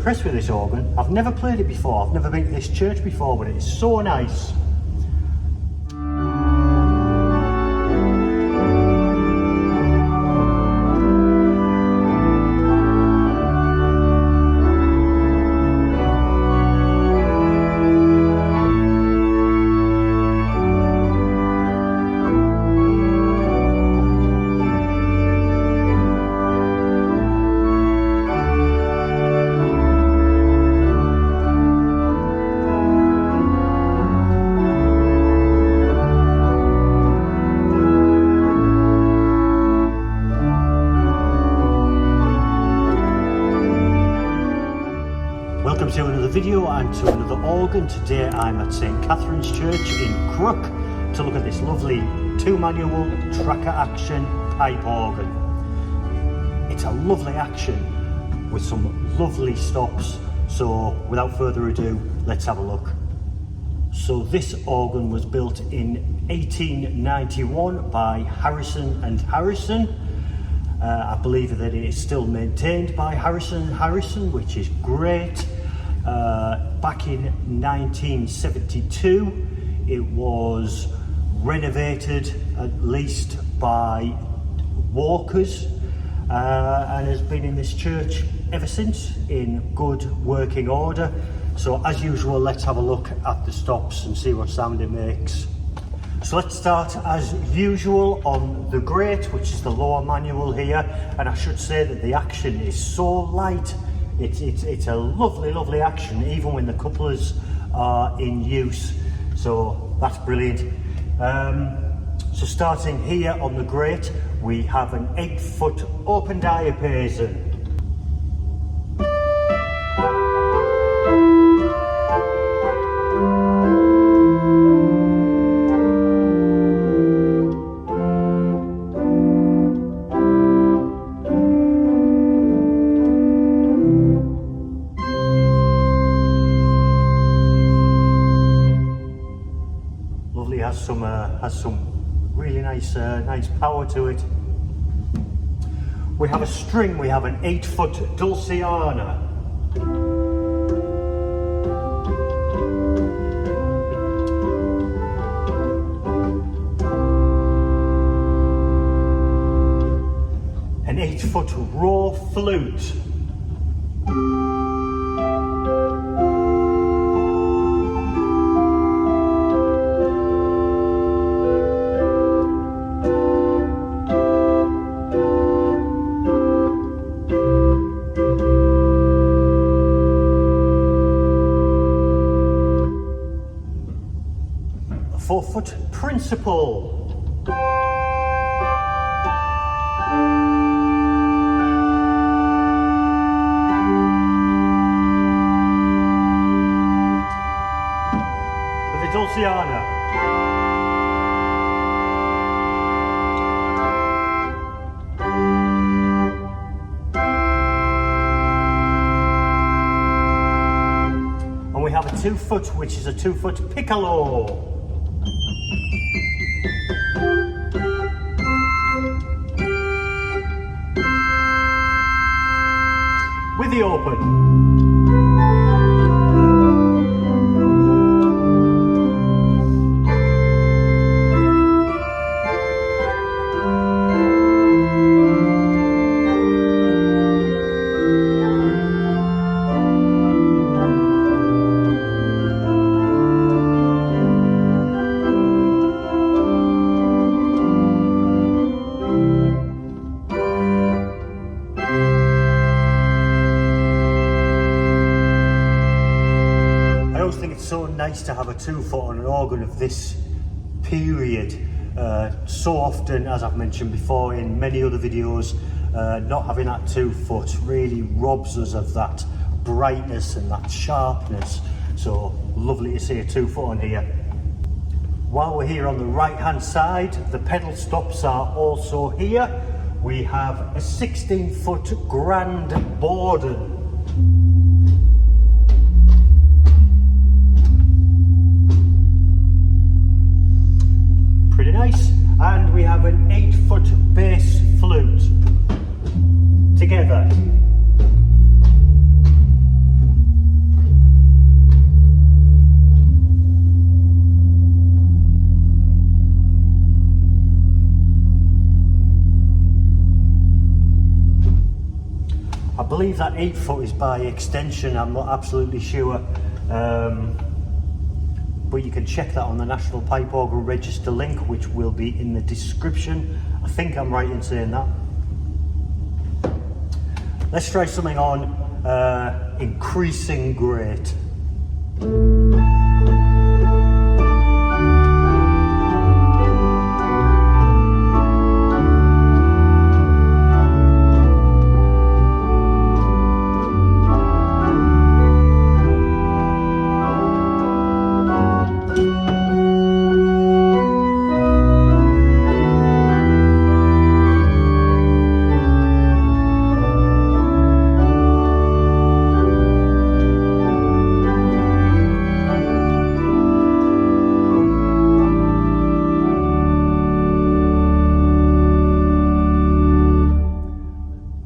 impressed with this organ. I've never played it before, I've never been to this church before, but it's so nice. Welcome to another video and to another organ. Today I'm at St Catherine's Church in Crook to look at this lovely 2-manual tracker action pipe organ. It's a lovely action with some lovely stops, so without further ado, let's have a look. So this organ was built in 1891 by Harrison and Harrison. I believe that it is still maintained by Harrison and Harrison, which is great. Back in 1972 it was renovated at least by Walkers and has been in this church ever since in good working order. So as usual, let's have a look at the stops and see what sound it makes. So let's start as usual on the grate, which is the lower manual here, and I should say that the action is so light. It's a lovely action even when the couplers are in use, so that's brilliant. So starting here on the grate, we have an 8-foot open diapason. Has some really nice power to it. We have a string, we have an 8-foot Dulciana. An 8-foot raw flute. A 4-foot principal. With the Dulciana. And we have a 2-foot, which is a 2-foot piccolo. With the open. So nice to have a 2-foot on an organ of this period. So often, as I've mentioned before in many other videos, not having that 2-foot really robs us of that brightness and that sharpness. So lovely to see a 2-foot on here. While we're here on the right hand side, the pedal stops are also here. We have a 16-foot Grand Borden. Pretty nice. And we have an 8-foot bass flute together. believe that 8 foot is by extension, I'm not absolutely sure. But you can check that on the National Pipe Organ Register link, which will be in the description. I think I'm right in saying that. Let's try something on increasing grate.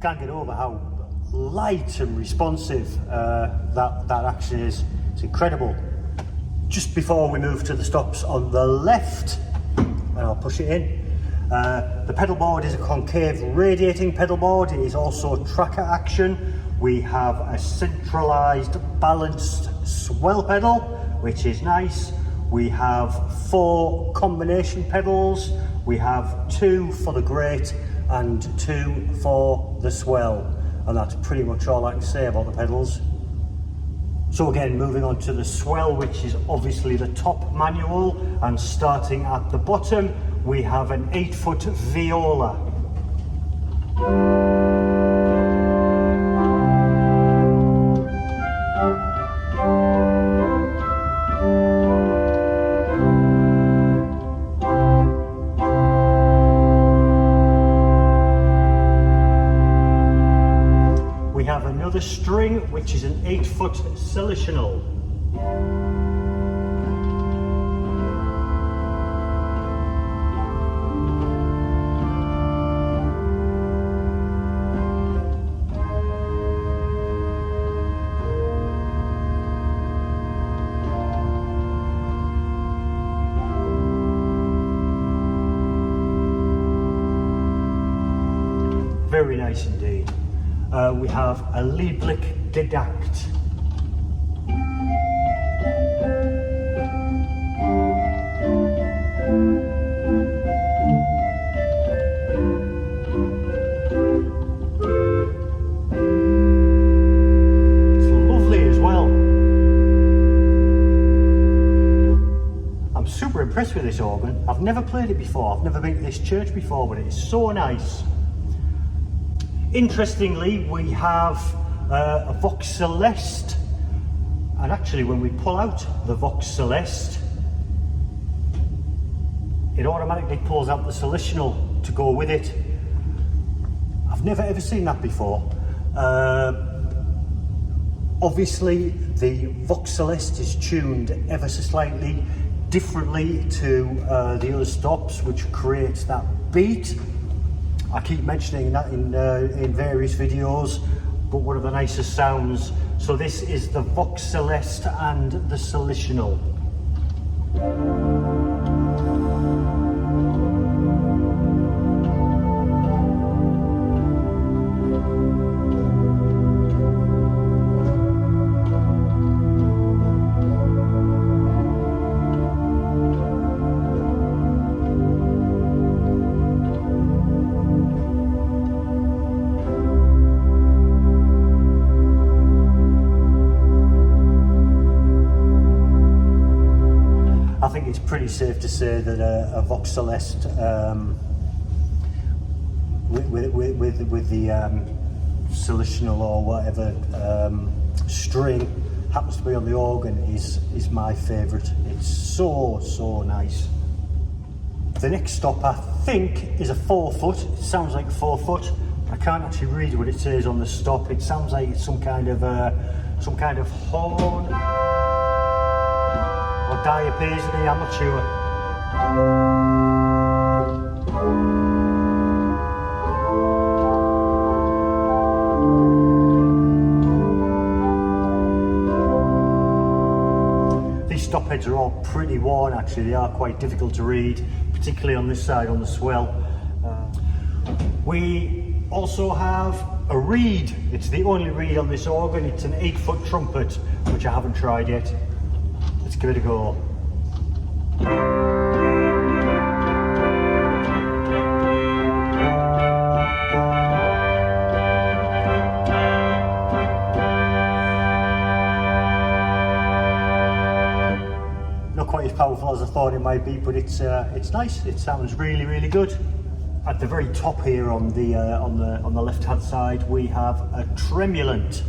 Can't get over how light and responsive that action is. It's incredible. Just before we move to the stops on the left, and I'll push it in, the pedal board is a concave radiating pedal board. It is also tracker action. We have a centralized balanced swell pedal, which is nice. We have 4 combination pedals. We have 2 for the grate and 2 for the swell, and that's pretty much all I can say about the pedals. So again, moving on to the swell, which is obviously the top manual, and starting at the bottom we have an 8 foot viola. Another string, which is an 8 foot silitional. Very nice indeed. We have a Lieblich Gedackt. It's lovely as well. I'm super impressed with this organ. I've never played it before. I've never been to this church before, but it is so nice. Interestingly, we have a Vox Celeste, and actually when we pull out the Vox Celeste, it automatically pulls out the silitional to go with it. I've never ever seen that before. Obviously the Vox Celeste is tuned ever so slightly differently to the other stops, which creates that beat. I keep mentioning that in various videos, but one of the nicest sounds. So this is the Vox Celeste and the silitional. I think it's pretty safe to say that a Vox Celeste with the silitional or whatever string happens to be on the organ is my favourite. It's so nice. The next stop I think is a 4 foot. It sounds like 4 foot. I can't actually read what it says on the stop. It sounds like it's some kind of horn or diapason, I'm not sure. These stop heads are all pretty worn actually. They are quite difficult to read, particularly on this side on the swell. We also have a reed. It's the only reed on this organ. It's an 8-foot trumpet, which I haven't tried yet. Let's give it a go. Not quite as powerful as I thought it might be, but it's nice. It sounds really, really good. At the very top here on the left-hand side, we have a tremulant.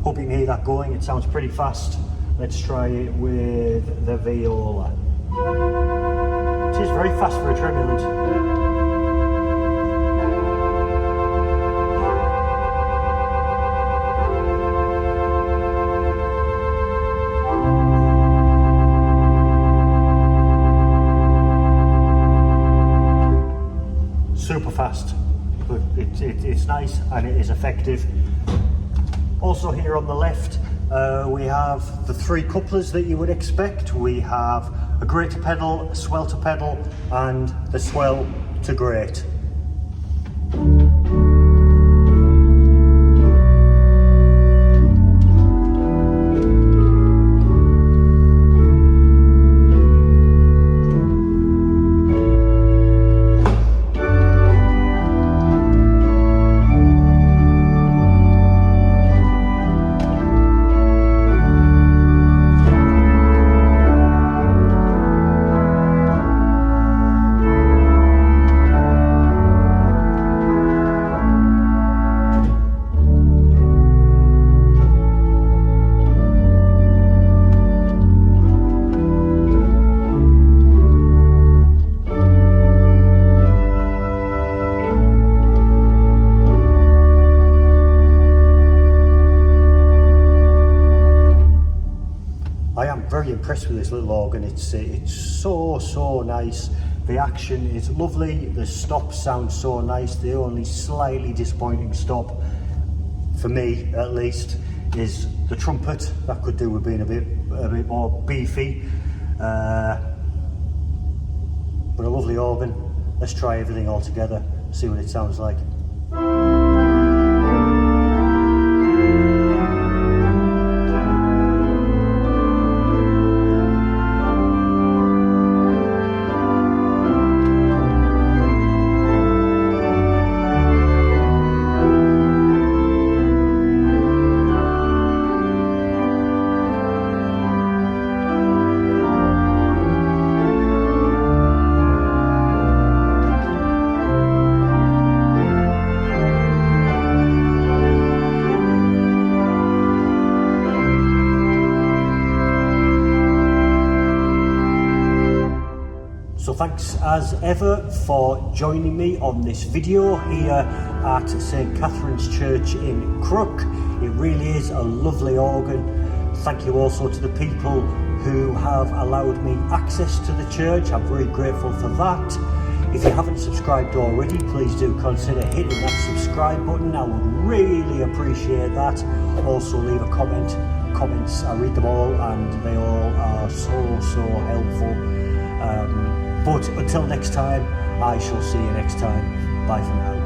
Hope you can hear that going. It sounds pretty fast. Let's try it with the viola. It is very fast for a tremulant. Super fast, but it's nice and it is effective. Also here on the left, we have the 3 couplers that you would expect. We have a grate to pedal, a swell to pedal, and the swell to grate. I am very impressed with this little organ. It's so nice. The action is lovely. The stops sound so nice. The only slightly disappointing stop, for me at least, is the trumpet. That could do with being a bit more beefy. But a lovely organ. Let's try everything all together, see what it sounds like. So thanks as ever for joining me on this video here at St Catherine's Church in Crook. It really is a lovely organ. Thank you also to the people who have allowed me access to the church. I'm very grateful for that. If you haven't subscribed already, please do consider hitting that subscribe button. I would really appreciate that. Also leave a comment. Comments, I read them all and they all are so helpful. But until next time, I shall see you next time. Bye for now.